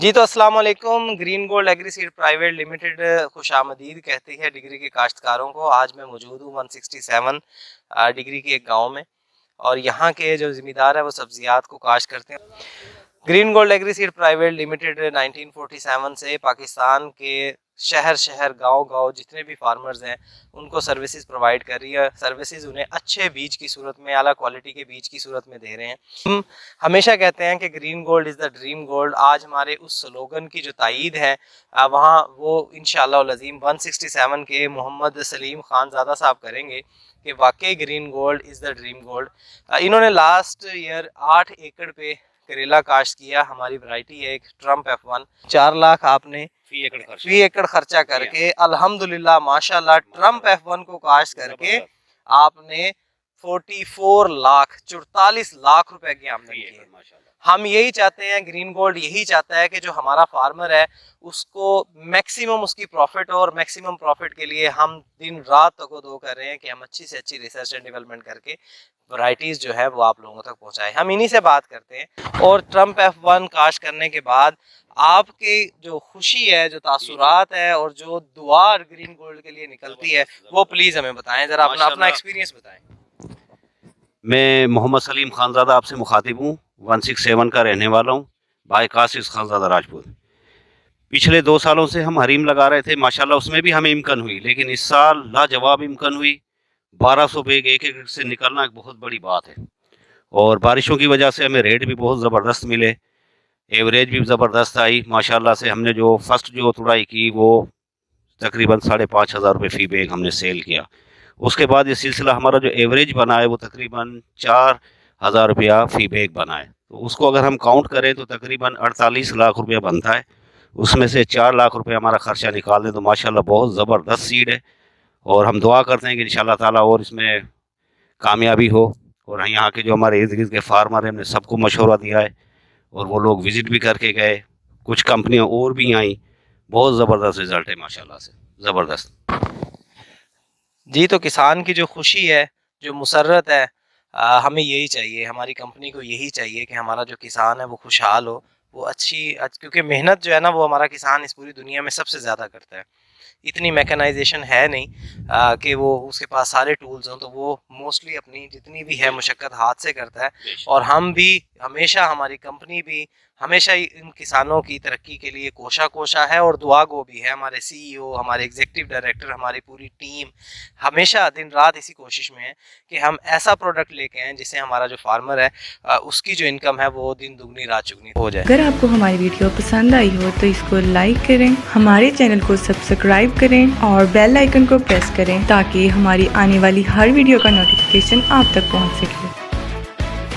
जी तो अस्सलाम वालेकुम। Green gold agree seed private Limited खुशामदीद कहती है डिग्री के काश्तकारों को। आज मैं मौजूद हूँ 167 डिग्री के एक गांव में, और यहाँ के जो ज़िम्मेदार है वो सब्जियात को काश्त करते हैं। Green gold agree seed private limited 1947 से पाकिस्तान के शहर शहर गांव गांव जितने भी फार्मर्स हैं उनको सर्विसेज प्रोवाइड कर रही है। सर्विसेज उन्हें अच्छे बीज की सूरत में, आला क्वालिटी के बीज की सूरत में दे रहे हैं। हम हमेशा कहते हैं कि green gold is the dream gold. आज हमारे उस स्लोगन की जो तायीद है वहाँ वो इंशाअल्लाह अज़ीम 167 के मोहम्मद सलीम खानज़ादा साहब करेंगे कि वाकई green gold is the dream gold. इन्होंने लास्ट ईयर 8 एकड़ पे करेला काश्त किया। हमारी वैरायटी है एक ट्रम्प F1। 4 लाख आपने फी एकड़ खर्चा करके अल्हम्दुलिल्लाह माशाल्लाह ट्रम्प F1 को काश्त करके आपने 44 लाख रुपए की आमदनी की है। हम यही चाहते हैं, ग्रीन गोल्ड यही चाहता है कि जो हमारा फार्मर है उसको मैक्सिमम उसकी प्रॉफिट हो, और मैक्सिमम प्रॉफिट के लिए हम दिन रात तक दो कर रहे हैं कि हम अच्छी से अच्छी रिसर्च एंड डेवलपमेंट करके वैरायटीज़ जो है वो आप लोगों तक पहुंचाएं। हम इन्हीं से बात करते हैं। और ट्रम्प F1 काश्त करने के बाद आपकी जो खुशी है, जो तासुरात है और जो दुआ ग्रीन गोल्ड के लिए निकलती है वो प्लीज़ हमें बताएं, ज़रा अपना एक्सपीरियंस बताएं। मैं मोहम्मद सलीम खानज़ादा आपसे मुखातिब हूँ। 167 का रहने वाला हूँ, भाई कासिस खानज़ादा राजपूत। पिछले 2 सालों से हम हरीम लगा रहे थे, माशाल्लाह उसमें भी हमें इम्कन हुई, लेकिन इस साल लाजवाब इम्कन हुई। 1200 बैग एक एकड़ से निकलना एक बहुत बड़ी बात है, और बारिशों की वजह से हमें रेट भी बहुत ज़बरदस्त मिले, एवरेज भी ज़बरदस्त आई माशाल्लाह से। हमने जो फर्स्ट जो तुड़ाई की वो तकरीबन 5,500 रुपये फ़ी बैग हमने सेल किया। उसके बाद ये सिलसिला हमारा जो एवरेज बना है वो तकरीबन 4,000 रुपया फ़ी बैग बना है। तो उसको अगर हम काउंट करें तो तकरीबन 48 लाख रुपया बनता है। उसमें से 4 लाख रुपया हमारा ख़र्चा निकाल दें तो माशाल्लाह बहुत ज़बरदस्त सीड है। और हम दुआ करते हैं कि इंशाल्लाह ताला और इसमें कामयाबी हो। और यहाँ के जो हमारे इर्द गिर्द के फार्मर हैं हमने सबको मशवरा दिया है, और वो लोग विज़िट भी करके गए। कुछ कंपनियाँ और भी आई, बहुत ज़बरदस्त रिज़ल्ट है माशाल्लाह से, ज़बरदस्त। जी तो किसान की जो खुशी है, जो मुसर्रत है, हमें यही चाहिए, हमारी कंपनी को यही चाहिए कि हमारा जो किसान है वो खुशहाल हो, वो क्योंकि मेहनत जो है ना वो हमारा किसान इस पूरी दुनिया में सबसे ज़्यादा करता है। इतनी मैकेनाइजेशन है नहीं कि वो उसके पास सारे टूल्स हों, तो वो मोस्टली अपनी जितनी भी है मुशक्क़त हाथ से करता है। और हम भी हमेशा, हमारी कंपनी भी हमेशा इन किसानों की तरक्की के लिए कोशा है और दुआ गो भी है। हमारे CEO, हमारे एग्जीक्यूटिव डायरेक्टर, हमारी पूरी टीम हमेशा दिन रात इसी कोशिश में है कि हम ऐसा प्रोडक्ट लेके आएँ जिससे हमारा जो फार्मर है उसकी जो इनकम है वो दिन दुगनी रात चुगनी हो जाए। अगर आपको हमारी वीडियो पसंद आई हो तो इसको लाइक करें, हमारे चैनल को सब्सक्राइब करें और बेल आइकन को प्रेस करें ताकि हमारी आने वाली हर वीडियो का नोटिफिकेशन आप तक पहुंच सके।